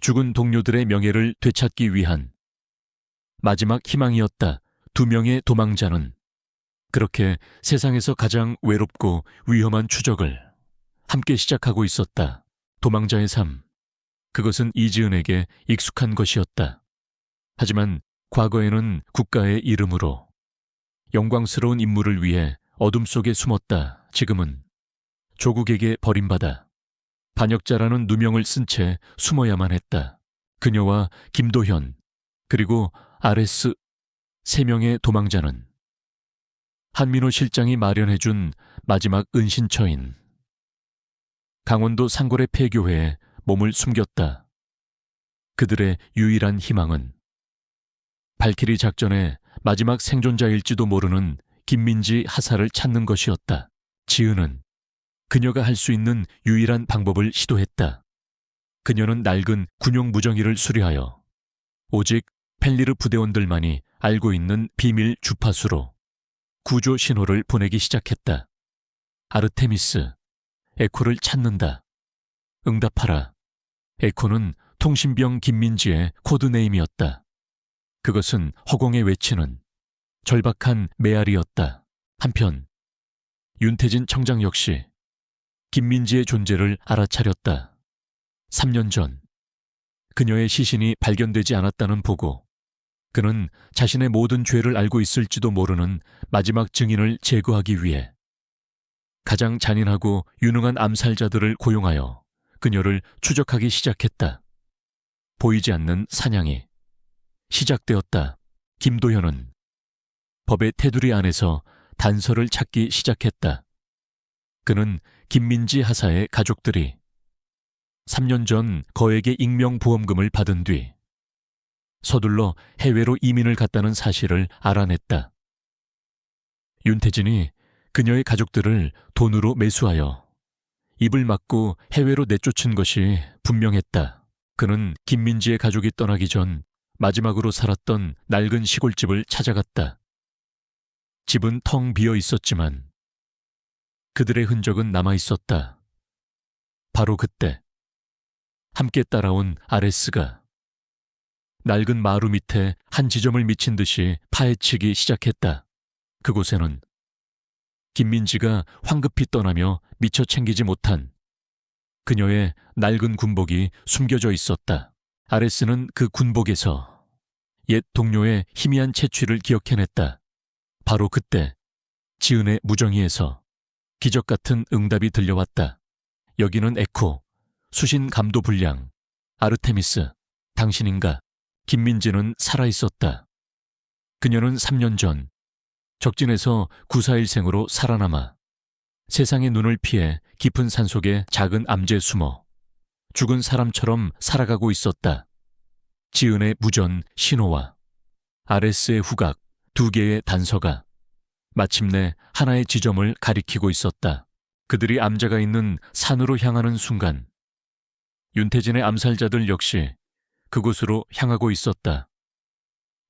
죽은 동료들의 명예를 되찾기 위한 마지막 희망이었다. 2명의 도망자는 그렇게 세상에서 가장 외롭고 위험한 추적을 함께 시작하고 있었다. 도망자의 삶. 그것은 이지은에게 익숙한 것이었다. 하지만 과거에는 국가의 이름으로 영광스러운 임무를 위해 어둠 속에 숨었다. 지금은 조국에게 버림받아 반역자라는 누명을 쓴 채 숨어야만 했다. 그녀와 김도현 그리고 아레스 3명의 도망자는 한민호 실장이 마련해준 마지막 은신처인 강원도 상고래 폐교회에 몸을 숨겼다. 그들의 유일한 희망은 발키리 작전의 마지막 생존자일지도 모르는 김민지 하사를 찾는 것이었다. 지은은 그녀가 할 수 있는 유일한 방법을 시도했다. 그녀는 낡은 군용 무정기를 수리하여 오직 펠리르 부대원들만이 알고 있는 비밀 주파수로 구조 신호를 보내기 시작했다. 아르테미스, 에코를 찾는다. 응답하라. 에코는 통신병 김민지의 코드네임이었다. 그것은 허공에 외치는 절박한 메아리였다. 한편 윤태진 청장 역시 김민지의 존재를 알아차렸다. 3년 전 그녀의 시신이 발견되지 않았다는 보고, 그는 자신의 모든 죄를 알고 있을지도 모르는 마지막 증인을 제거하기 위해 가장 잔인하고 유능한 암살자들을 고용하여 그녀를 추적하기 시작했다. 보이지 않는 사냥이 시작되었다. 김도현은 법의 테두리 안에서 단서를 찾기 시작했다. 그는 김민지 하사의 가족들이 3년 전 거액의 익명보험금을 받은 뒤 서둘러 해외로 이민을 갔다는 사실을 알아냈다. 윤태진이 그녀의 가족들을 돈으로 매수하여 입을 막고 해외로 내쫓은 것이 분명했다. 그는 김민지의 가족이 떠나기 전 마지막으로 살았던 낡은 시골집을 찾아갔다. 집은 텅 비어 있었지만 그들의 흔적은 남아 있었다. 바로 그때 함께 따라온 아레스가 낡은 마루 밑에 한 지점을 미친 듯이 파헤치기 시작했다. 그곳에는 김민지가 황급히 떠나며 미처 챙기지 못한 그녀의 낡은 군복이 숨겨져 있었다. 아레스는 그 군복에서 옛 동료의 희미한 채취를 기억해냈다. 바로 그때 지은의 무정이에서 기적 같은 응답이 들려왔다. 여기는 에코, 수신 감도 불량, 아르테미스, 당신인가? 김민지는 살아있었다. 그녀는 3년 전 적진에서 구사일생으로 살아남아 세상의 눈을 피해 깊은 산속에 작은 암제에 숨어 죽은 사람처럼 살아가고 있었다. 지은의 무전 신호와 아레스의 후각, 2개의 단서가 마침내 하나의 지점을 가리키고 있었다. 그들이 암자가 있는 산으로 향하는 순간 윤태진의 암살자들 역시 그곳으로 향하고 있었다.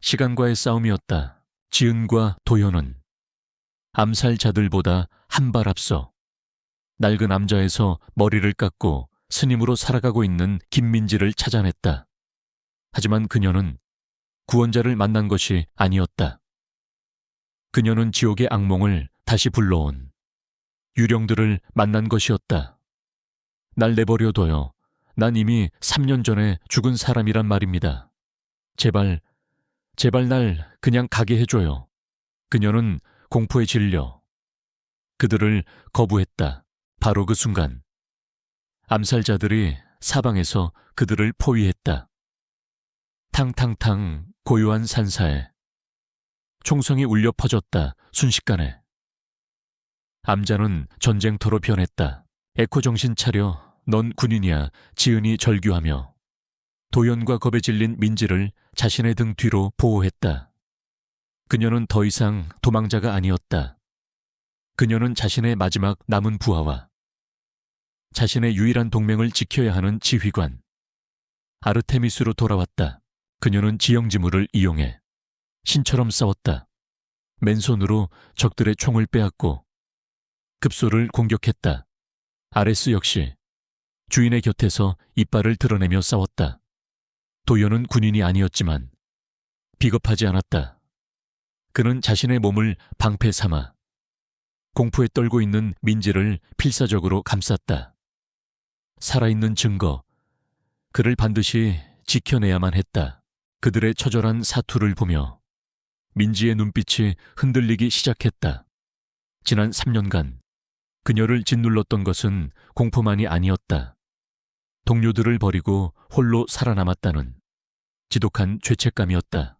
시간과의 싸움이었다. 지은과 도현은 암살자들보다 한 발 앞서 낡은 암자에서 머리를 깎고 스님으로 살아가고 있는 김민지를 찾아냈다. 하지만 그녀는 구원자를 만난 것이 아니었다. 그녀는 지옥의 악몽을 다시 불러온 유령들을 만난 것이었다. 날 내버려둬요. 난 이미 3년 전에 죽은 사람이란 말입니다. 제발 날 그냥 가게 해줘요. 그녀는 공포에 질려 그들을 거부했다. 바로 그 순간 암살자들이 사방에서 그들을 포위했다. 탕탕탕 고요한 산사에 총성이 울려 퍼졌다. 순식간에 암자는 전쟁터로 변했다. 에코 정신 차려. 넌 군인이야. 지은이 절규하며 도연과 겁에 질린 민지를 자신의 등 뒤로 보호했다. 그녀는 더 이상 도망자가 아니었다. 그녀는 자신의 마지막 남은 부하와 자신의 유일한 동맹을 지켜야 하는 지휘관 아르테미스로 돌아왔다. 그녀는 지형지물을 이용해 신처럼 싸웠다. 맨손으로 적들의 총을 빼앗고 급소를 공격했다. 아레스 역시 주인의 곁에서 이빨을 드러내며 싸웠다. 도연은 군인이 아니었지만 비겁하지 않았다. 그는 자신의 몸을 방패 삼아 공포에 떨고 있는 민지를 필사적으로 감쌌다. 살아있는 증거, 그를 반드시 지켜내야만 했다. 그들의 처절한 사투를 보며 민지의 눈빛이 흔들리기 시작했다. 지난 3년간 그녀를 짓눌렀던 것은 공포만이 아니었다. 동료들을 버리고 홀로 살아남았다는 지독한 죄책감이었다.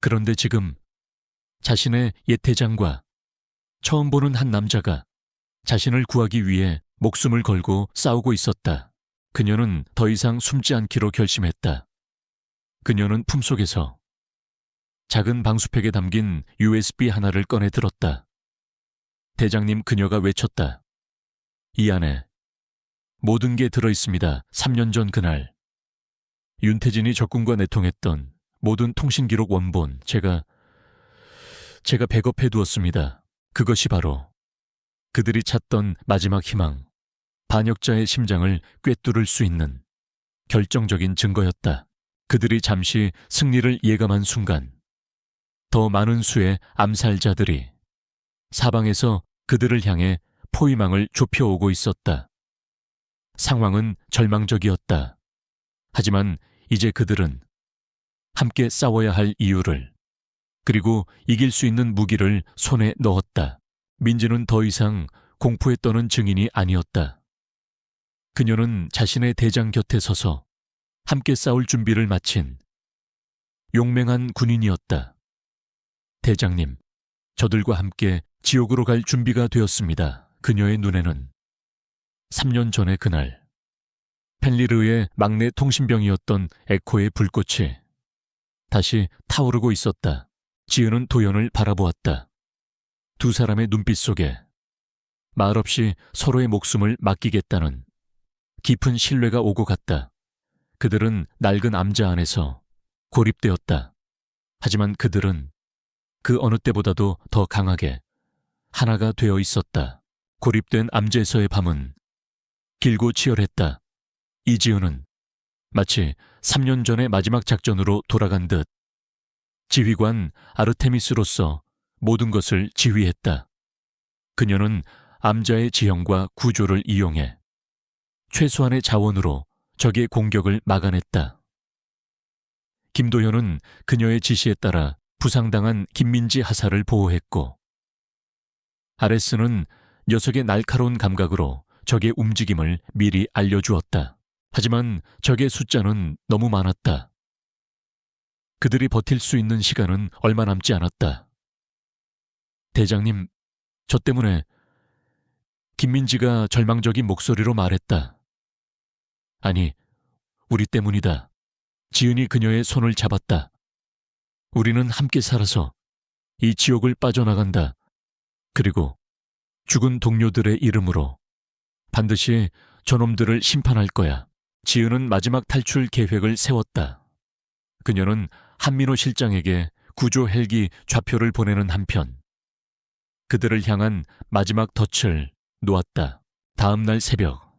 그런데 지금 자신의 옛 대장과 처음 보는 한 남자가 자신을 구하기 위해 목숨을 걸고 싸우고 있었다. 그녀는 더 이상 숨지 않기로 결심했다. 그녀는 품속에서 작은 방수팩에 담긴 USB 하나를 꺼내 들었다. 대장님, 그녀가 외쳤다. 이 안에 모든 게 들어있습니다. 3년 전 그날 윤태진이 적군과 내통했던 모든 통신 기록 원본 제가 백업해 두었습니다. 그것이 바로 그들이 찾던 마지막 희망, 반역자의 심장을 꿰뚫을 수 있는 결정적인 증거였다. 그들이 잠시 승리를 예감한 순간 더 많은 수의 암살자들이 사방에서 그들을 향해 포위망을 좁혀오고 있었다. 상황은 절망적이었다. 하지만 이제 그들은 함께 싸워야 할 이유를, 그리고 이길 수 있는 무기를 손에 넣었다. 민지는 더 이상 공포에 떠는 증인이 아니었다. 그녀는 자신의 대장 곁에 서서 함께 싸울 준비를 마친 용맹한 군인이었다. 대장님, 저들과 함께 지옥으로 갈 준비가 되었습니다. 그녀의 눈에는 3년 전의 그날 펜리르의 막내 통신병이었던 에코의 불꽃이 다시 타오르고 있었다. 지은은 도연을 바라보았다. 두 사람의 눈빛 속에 말없이 서로의 목숨을 맡기겠다는 깊은 신뢰가 오고 갔다. 그들은 낡은 암자 안에서 고립되었다. 하지만 그들은 그 어느 때보다도 더 강하게 하나가 되어 있었다. 고립된 암제에서의 밤은 길고 치열했다. 이지은은 마치 3년 전의 마지막 작전으로 돌아간 듯 지휘관 아르테미스로서 모든 것을 지휘했다. 그녀는 암자의 지형과 구조를 이용해 최소한의 자원으로 적의 공격을 막아냈다. 김도현은 그녀의 지시에 따라 부상당한 김민지 하사를 보호했고, 아레스는 녀석의 날카로운 감각으로 적의 움직임을 미리 알려주었다. 하지만 적의 숫자는 너무 많았다. 그들이 버틸 수 있는 시간은 얼마 남지 않았다. 대장님, 저 때문에, 김민지가 절망적인 목소리로 말했다. 아니, 우리 때문이다. 지은이 그녀의 손을 잡았다. 우리는 함께 살아서 이 지옥을 빠져나간다. 그리고 죽은 동료들의 이름으로 반드시 저놈들을 심판할 거야. 지은은 마지막 탈출 계획을 세웠다. 그녀는 한민호 실장에게 구조 헬기 좌표를 보내는 한편 그들을 향한 마지막 덫을 놓았다. 다음 날 새벽,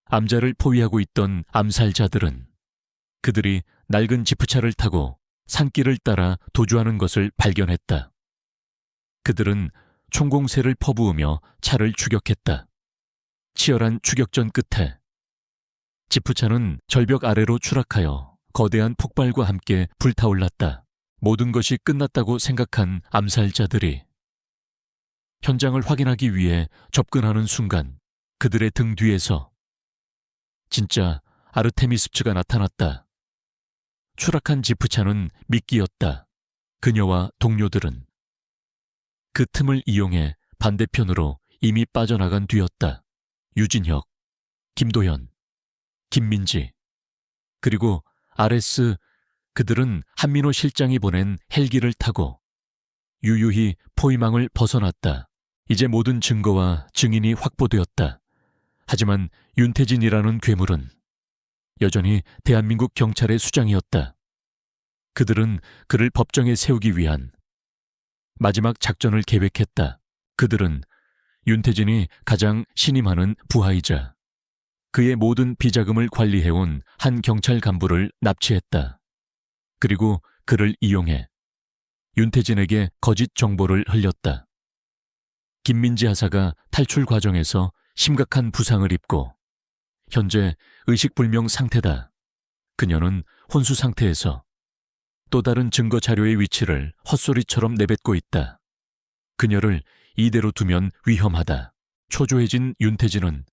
암자를 포위하고 있던 암살자들은 그들이 낡은 지프차를 타고 산길을 따라 도주하는 것을 발견했다. 그들은 총공세를 퍼부으며 차를 추격했다. 치열한 추격전 끝에 지프차는 절벽 아래로 추락하여 거대한 폭발과 함께 불타올랐다. 모든 것이 끝났다고 생각한 암살자들이 현장을 확인하기 위해 접근하는 순간 그들의 등 뒤에서 진짜 아르테미스츠가 나타났다. 추락한 지프차는 미끼였다. 그녀와 동료들은 그 틈을 이용해 반대편으로 이미 빠져나간 뒤였다. 유진혁, 김도현, 김민지, 그리고 아레스, 그들은 한민호 실장이 보낸 헬기를 타고 유유히 포위망을 벗어났다. 이제 모든 증거와 증인이 확보되었다. 하지만 윤태진이라는 괴물은 여전히 대한민국 경찰의 수장이었다. 그들은 그를 법정에 세우기 위한 마지막 작전을 계획했다. 그들은 윤태진이 가장 신임하는 부하이자 그의 모든 비자금을 관리해온 한 경찰 간부를 납치했다. 그리고 그를 이용해 윤태진에게 거짓 정보를 흘렸다. 김민지 하사가 탈출 과정에서 심각한 부상을 입고 현재 의식불명 상태다. 그녀는 혼수 상태에서 또 다른 증거 자료의 위치를 헛소리처럼 내뱉고 있다. 그녀를 이대로 두면 위험하다. 초조해진 윤태진은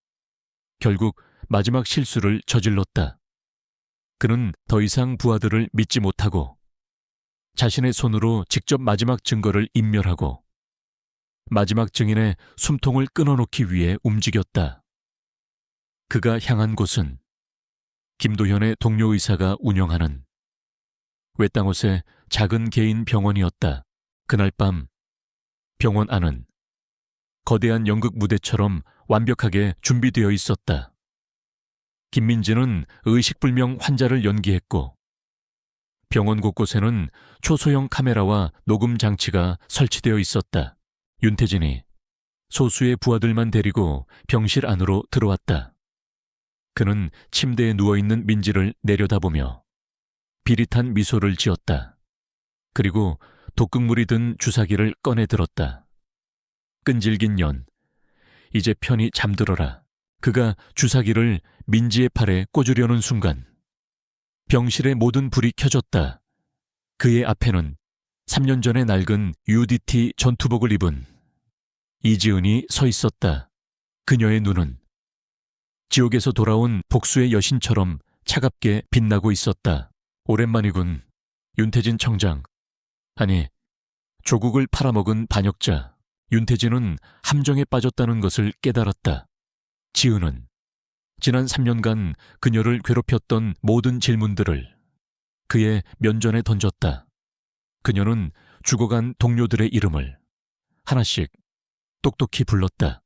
결국 마지막 실수를 저질렀다. 그는 더 이상 부하들을 믿지 못하고 자신의 손으로 직접 마지막 증거를 인멸하고 마지막 증인의 숨통을 끊어놓기 위해 움직였다. 그가 향한 곳은 김도현의 동료 의사가 운영하는 외딴 곳의 작은 개인 병원이었다. 그날 밤 병원 안은 거대한 연극 무대처럼 완벽하게 준비되어 있었다. 김민지는 의식불명 환자를 연기했고 병원 곳곳에는 초소형 카메라와 녹음 장치가 설치되어 있었다. 윤태진이 소수의 부하들만 데리고 병실 안으로 들어왔다. 그는 침대에 누워있는 민지를 내려다보며 비릿한 미소를 지었다. 그리고 독극물이 든 주사기를 꺼내 들었다. 끈질긴 년, 이제 편히 잠들어라. 그가 주사기를 민지의 팔에 꽂으려는 순간 병실의 모든 불이 켜졌다. 그의 앞에는 3년 전에 낡은 UDT 전투복을 입은 이지은이 서 있었다. 그녀의 눈은 지옥에서 돌아온 복수의 여신처럼 차갑게 빛나고 있었다. 오랜만이군. 윤태진 청장. 아니, 조국을 팔아먹은 반역자. 윤태진은 함정에 빠졌다는 것을 깨달았다. 지은은 지난 3년간 그녀를 괴롭혔던 모든 질문들을 그의 면전에 던졌다. 그녀는 죽어간 동료들의 이름을 하나씩 똑똑히 불렀다.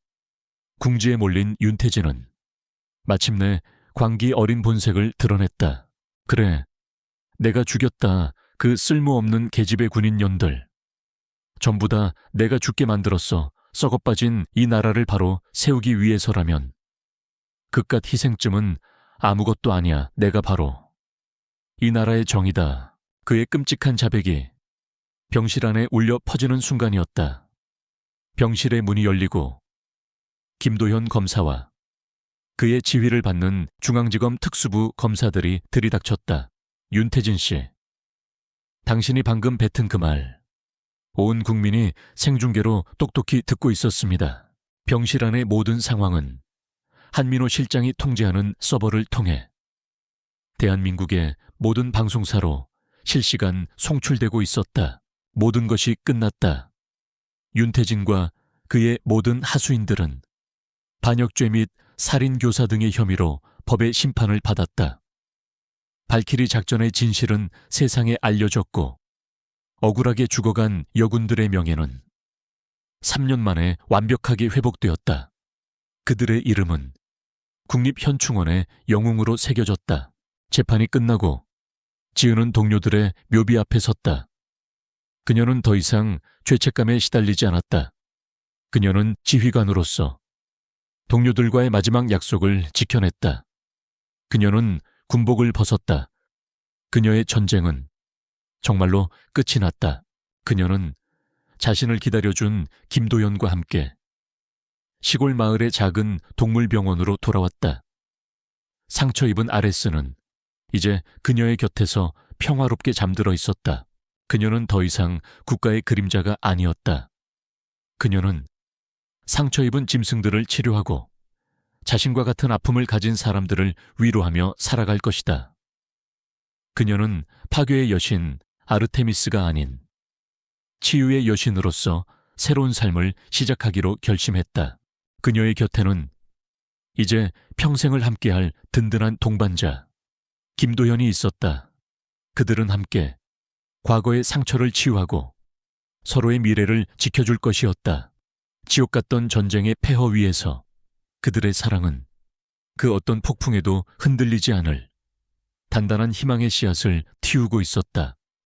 궁지에 몰린 윤태진은 마침내 광기 어린 본색을 드러냈다. 그래, 내가 죽였다. 그 쓸모없는 계집애 군인년들. 전부 다 내가 죽게 만들었어. 썩어빠진 이 나라를 바로 세우기 위해서라면. 그깟 희생쯤은 아무것도 아니야. 내가 바로 이 나라의 정이다. 그의 끔찍한 자백이 병실 안에 울려 퍼지는 순간이었다. 병실의 문이 열리고 김도현 검사와 그의 지휘를 받는 중앙지검 특수부 검사들이 들이닥쳤다. 윤태진 씨, 당신이 방금 뱉은 그 말, 온 국민이 생중계로 똑똑히 듣고 있었습니다. 병실 안의 모든 상황은 한민호 실장이 통제하는 서버를 통해 대한민국의 모든 방송사로 실시간 송출되고 있었다. 모든 것이 끝났다. 윤태진과 그의 모든 하수인들은 반역죄 및 살인교사 등의 혐의로 법의 심판을 받았다. 발키리 작전의 진실은 세상에 알려졌고 억울하게 죽어간 여군들의 명예는 3년 만에 완벽하게 회복되었다. 그들의 이름은 국립현충원의 영웅으로 새겨졌다. 재판이 끝나고 지은은 동료들의 묘비 앞에 섰다. 그녀는 더 이상 죄책감에 시달리지 않았다. 그녀는 지휘관으로서 동료들과의 마지막 약속을 지켜냈다. 그녀는 군복을 벗었다. 그녀의 전쟁은 정말로 끝이 났다. 그녀는 자신을 기다려준 김도연과 함께 시골 마을의 작은 동물병원으로 돌아왔다. 상처 입은 아레스는 이제 그녀의 곁에서 평화롭게 잠들어 있었다. 그녀는 더 이상 국가의 그림자가 아니었다. 그녀는 상처 입은 짐승들을 치료하고 자신과 같은 아픔을 가진 사람들을 위로하며 살아갈 것이다. 그녀는 파괴의 여신 아르테미스가 아닌 치유의 여신으로서 새로운 삶을 시작하기로 결심했다. 그녀의 곁에는 이제 평생을 함께할 든든한 동반자 김도현이 있었다. 그들은 함께 과거의 상처를 치유하고 서로의 미래를 지켜줄 것이었다. 지옥 같던 전쟁의 폐허 위에서 그들의 사랑은 그 어떤 폭풍에도 흔들리지 않을 단단한 희망의 씨앗을 틔우고 있었다.